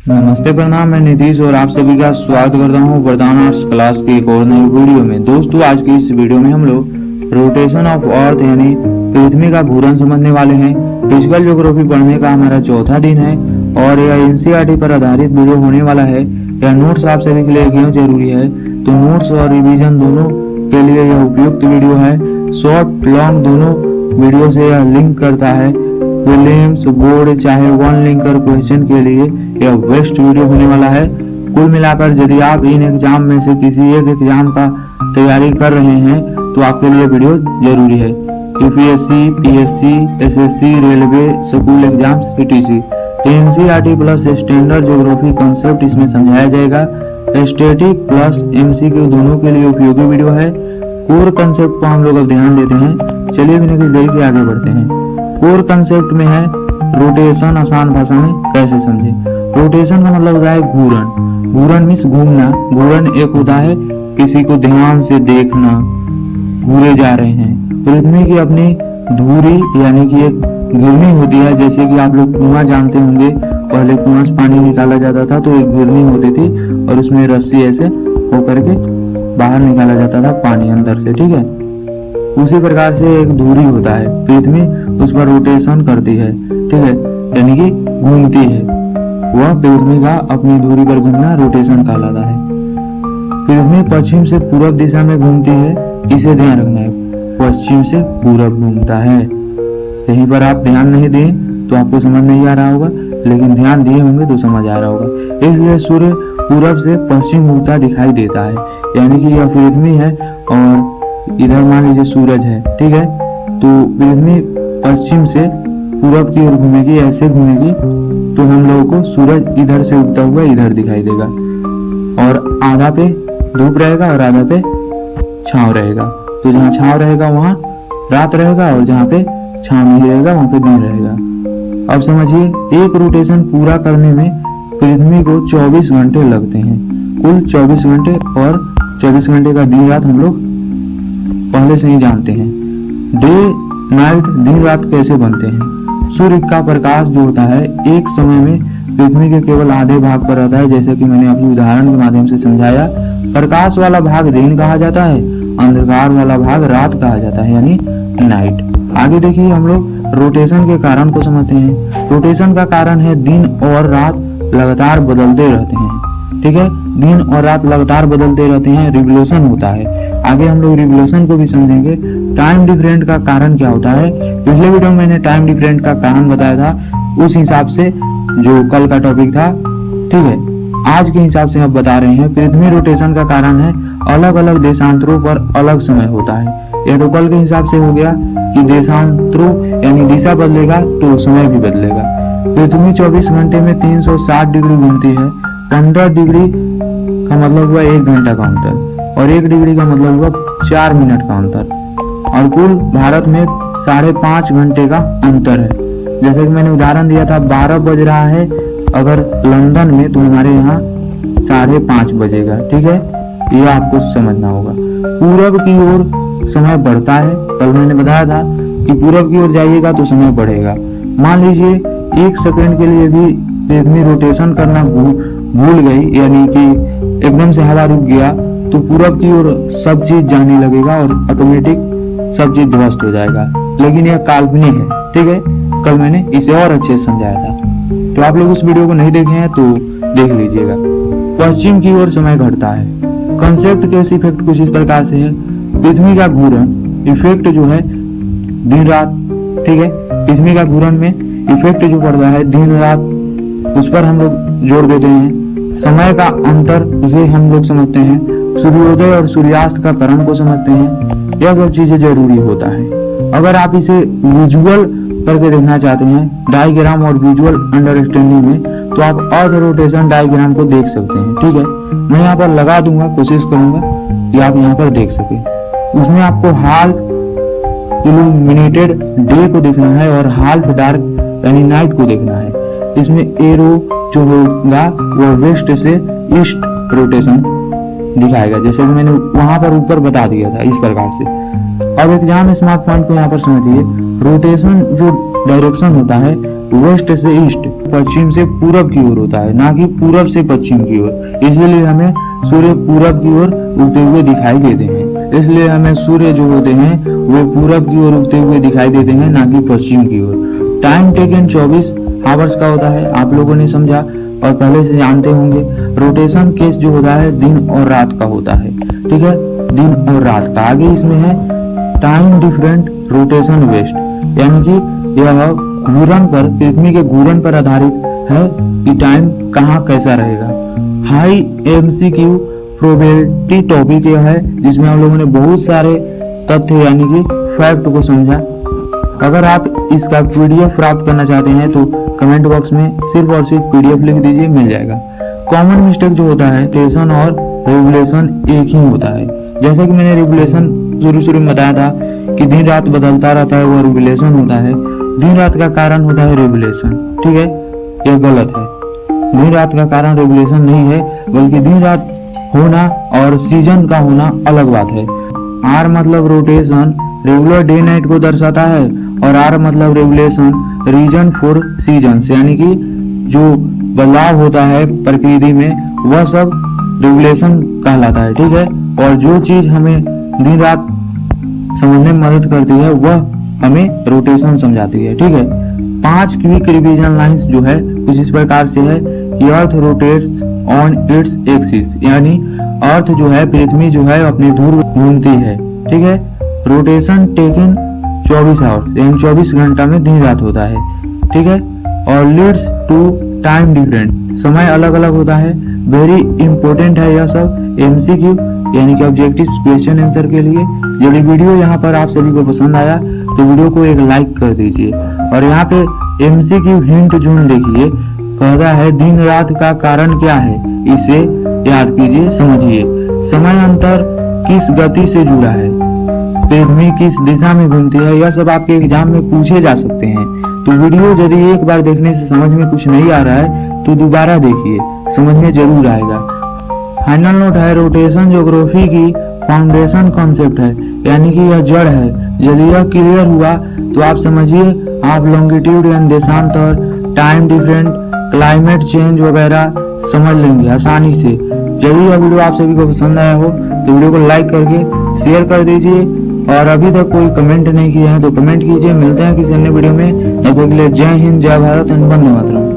नमस्ते, प्रणाम। मैं नीतीश और आप सभी का स्वागत करता हूं वरदान आर्ट्स क्लास की एक और नई वीडियो में। दोस्तों, आज की इस वीडियो में हम लोग रोटेशन ऑफ अर्थ यानी पृथ्वी का घूर्णन समझने वाले हैं। फिजिकल ज्योग्राफी पढ़ने का हमारा चौथा दिन है और यह एनसीईआरटी पर आधारित वीडियो होने वाला है। यह नोट्स आप सभी के लिए क्यों जरूरी है, तो नोट्स और रिविजन दोनों के लिए यह उपयुक्त वीडियो है। शॉर्ट लॉन्ग दोनों वीडियो से यह लिंक करता है। प्रीलिम्स, बोर्ड चाहे वन लिंकर क्वेश्चन के लिए यह बेस्ट वीडियो होने वाला है। कुल मिलाकर यदि आप इन एग्जाम में से किसी एक एग्जाम का तैयारी कर रहे हैं तो आपके लिए वीडियो जरूरी है। UPSC, PSC, SSC, railway, school exams, PTC, NCERT plus standard geography concept इसमें समझाया जाएगा। स्टैटिक प्लस एमसीक्यू दोनों के लिए उपयोगी वीडियो है। कोर कंसेप्ट को हम लोग अब ध्यान देते हैं। चलिए बिना किसी देरी के आगे बढ़ते हैं। कोर कंसेप्ट में है रोटेशन। आसान भाषा में कैसे समझे? रोटेशन का मतलब होता है घूर्णन। घूर्णन मीन्स घूमना। घूर्णन एक होता है किसी को ध्यान से देखना, घूरे जा रहे हैं। पृथ्वी की अपनी धुरी यानी कि एक घूर्णी होती है। जैसे कि आप लोग कुआं जानते होंगे, पहले कुआं से पानी निकाला जाता था तो एक घूर्णी होती थी और उसमें रस्सी ऐसे होकर के बाहर निकाला जाता था पानी अंदर से, ठीक है। उसी प्रकार से एक धुरी होता है, पृथ्वी उस पर रोटेशन करती है, ठीक है, यानी कि घूमती है। वह पृथ्वी का अपनी धुरी पर घूमना रोटेशन कहलाता है। पृथ्वी पश्चिम से पूर्व दिशा में घूमती है, इसे ध्यान रखना है। पश्चिम से पूर्व घूमता है। यहीं पर आप ध्यान नहीं दें तो आपको समझ नहीं आ रहा होगा, लेकिन ध्यान दिए होंगे तो समझ आ रहा होगा। इसलिए सूर्य पूरब से पश्चिम उगता दिखाई देता है, यानी कि यह पृथ्वी है और इधर मान लीजिए सूरज है, ठीक है। तो पृथ्वी पश्चिम से पूरब की ओर घूमेगी, ऐसे घूमेगी तो हम लोगों को सूरज इधर से उगता हुआ इधर दिखाई देगा और आधा पे धूप रहेगा और आधा पे छांव रहेगा। तो जहाँ छांव रहेगा वहां रात रहेगा और जहाँ पे छांव नहीं रहेगा वहां पे दिन रहेगा। अब समझिए, एक रोटेशन पूरा करने में पृथ्वी को 24 घंटे लगते हैं, कुल 24 घंटे। और 24 घंटे का दिन रात हम लोग पहले से ही जानते हैं। डे नाइट दिन रात कैसे बनते हैं? सूर्य का प्रकाश जो होता है एक समय में पृथ्वी के केवल आधे भाग पर रहता है, जैसे कि मैंने अभी उदाहरण के माध्यम से समझाया। प्रकाश वाला भाग दिन कहा जाता है, अंधकार वाला भाग रात कहा जाता है, यानी नाइट। आगे देखिए, हम लोग रोटेशन के कारण को समझते हैं। रोटेशन का कारण है दिन और रात लगातार बदलते रहते हैं, ठीक है। दिन और रात लगातार बदलते रहते हैं, रिवोल्यूशन होता है। आगे हम लोग रिवोल्यूशन को भी समझेंगे। टाइम डिफरेंट का कारण क्या होता है? पिछले वीडियो में मैंने टाइम डिफरेंट का कारण बताया था, उस हिसाब से जो कल का टॉपिक था, ठीक है। आज के हिसाब से हम बता रहे हैं। पृथ्वी रोटेशन का कारण है अलग अलग देशांतरों पर अलग समय होता है। यह तो कल के हिसाब से हो गया कि देशांतरों यानी दिशा बदलेगा तो समय भी बदलेगा। पृथ्वी 24 घंटे में 360 डिग्री घूमती है। 15 डिग्री का मतलब हुआ 1 घंटा का अंतर और 1 डिग्री का मतलब हुआ 4 मिनट का अंतर। और कुल भारत में 5.5 घंटे का अंतर है। जैसे कि मैंने उदाहरण दिया था, 12 बज रहा है अगर लंदन में, तो हमारे यहाँ 5:30 बजेगा, ठीक है। ये आपको समझना होगा। पूरब की ओर समय बढ़ता है। कल मैंने बताया था कि पूरब की ओर जाइएगा तो समय बढ़ेगा। मान लीजिए 1 सेकंड के लिए भी पृथ्वी रोटेशन करना भूल गई, यानी कि एकदम से हवा रुक गया, तो पूरब की ओर सब चीज जाने लगेगा और ऑटोमेटिक सब चीज ध्वस्त हो जाएगा। लेकिन यह काल्पनिक है, ठीक है। कल मैंने इसे और अच्छे से समझाया था, तो आप लोग उस वीडियो को नहीं देखे हैं तो देख लीजिएगा। पश्चिम की ओर समय घटता है। कंसेप्ट के इफेक्ट कुछ इस प्रकार से है। पृथ्वी का घूर्णन इफेक्ट जो है दिन रात, ठीक है। पृथ्वी का घूर्णन में इफेक्ट जो पड़ता है दिन रात, उस पर हम लोग जोड़ देते हैं। समय का अंतर उसे हम लोग समझते हैं। सूर्योदय और सूर्यास्त का क्रम को समझते हैं। यह सब चीजें जरूरी होता है। अगर आप इसे विजुअल करके देखना चाहते हैं, डायग्राम और विजुअल अंडरस्टैंडिंग में, तो आप अर्थ रोटेशन डायग्राम को देख सकते हैं, ठीक है। मैं यहाँ पर लगा दूंगा, कोशिश करूंगा कि आप यहाँ पर देख सके। उसमें आपको हाल्फ इल्यूमिनेटेड डे को देखना है और हाल्फ डार्क यानी नाइट को देखना है। इसमें एरो जो होगा वो वेस्ट से ईस्ट रोटेशन दिखाएगा, जैसे कि मैंने वहां पर ऊपर बता दिया था, इस प्रकार से। अब एग्जाम स्मार्ट पॉइंट को यहाँ पर समझिए। रोटेशन जो डायरेक्शन होता है वेस्ट से ईस्ट, पश्चिम से पूरब की ओर होता है, ना कि पूरब से पश्चिम की ओर। इसलिए हमें सूर्य पूरब की ओर उगते हुए दिखाई देते हैं। इसलिए हमें सूर्य जो होते हैं वो पूरब की ओर उगते हुए दिखाई देते हैं, ना कि पश्चिम की ओर। टाइम टेकन 24 आवर्स का होता है, आप लोगों ने समझा और पहले से जानते होंगे। रोटेशन केस जो होता है दिन और रात का होता है, ठीक है, दिन और रात का। आगे इसमें है टाइम डिफरेंट रोटेशन वेस्ट, यानी कि यह घूर्णन पर, पृथ्वी के घूर्णन पर आधारित है कि टाइम कहाँ कैसा रहेगा। हाई एमसीक्यू प्रोबेबिलिटी टॉपिक यह है जिसमें हम लोगों ने बहुत सारे तथ्य यानी कि फैक्ट को समझा। अगर आप इसका पीडीएफ प्राप्त करना चाहते हैं तो कमेंट बॉक्स में सिर्फ और सिर्फ पीडीएफ लिख दीजिए, मिल जाएगा। कॉमन मिस्टेक जो होता है, रोटेशन और रेगुलेशन एक ही होता है। जैसे कि मैंने रेगुलेशन शुरू में बताया था कि दिन रात बदलता रहता है, वह रेगुलेशन होता है। दिन रात का कारण होता है रेगुलेशन, ठीक है, यह गलत है। दिन रात का कारण रेगुलेशन नहीं है, बल्कि दिन रात होना और सीजन का होना अलग बात है। आर मतलब रोटेशन रेगुलर डे नाइट को दर्शाता है, और आर मतलब रेगुलेशन रीजन फॉर सीजन्स, यानी कि जो बदलाव होता है प्रकृति में वह सब रेगुलेशन कहलाता है, ठीक है। और जो चीज हमें दिन रात समझने में मदद करती है वह हमें रोटेशन समझाती है, ठीक है। 5 क्विक रिवीजन लाइंस जो है कुछ इस प्रकार से है कि अर्थ रोटेट्स ऑन इट्स एक्सिस, यानी अर्थ जो है, पृथ्वी जो है अपनी धुरी घूमती है, ठीक है। रोटेशन टेकन 24 आवर्स, यानी 24 घंटा में दिन रात होता है, ठीक है। और लीड्स टू टाइम डिफरेंट, समय अलग अलग होता है। वेरी इंपॉर्टेंट है यह सब एमसीक्यू, यानी कि ऑब्जेक्टिव क्वेश्चन आंसर के लिए। यदि वीडियो यहाँ पर आप सभी को पसंद आया तो वीडियो को एक लाइक कर दीजिए। और यहाँ पे एमसीक्यू हिंट जोन देखिए, कहता है दिन रात का कारण क्या है, इसे याद कीजिए, समझिए। समय अंतर किस गति से जुड़ा है, पृथ्वी किस दिशा में घूमती है, यह सब आपके एग्जाम में पूछे जा सकते हैं। तो वीडियो यदि एक बार देखने से समझ में कुछ नहीं आ रहा है तो दोबारा देखिए, समझ में जरूर आएगा। फाइनल नोट है, रोटेशन ज्योग्राफी की फाउंडेशन कॉन्सेप्ट है, यानी कि यह जड़ है। यदि यह क्लियर हुआ तो आप समझिए आप लॉन्गिट्यूड यानी देशांतर, टाइम डिफरेंट, क्लाइमेट चेंज वगैरह समझ लेंगे आसानी से। यदि यह वीडियो आप सभी को पसंद आया हो तो वीडियो को लाइक करके शेयर कर दीजिए, और अभी तक कोई कमेंट नहीं किए हैं तो कमेंट कीजिए। मिलते हैं किसी अन्य वीडियो में, तब तक के लिए जय हिंद, जय भारत एंड वंदे मातरम।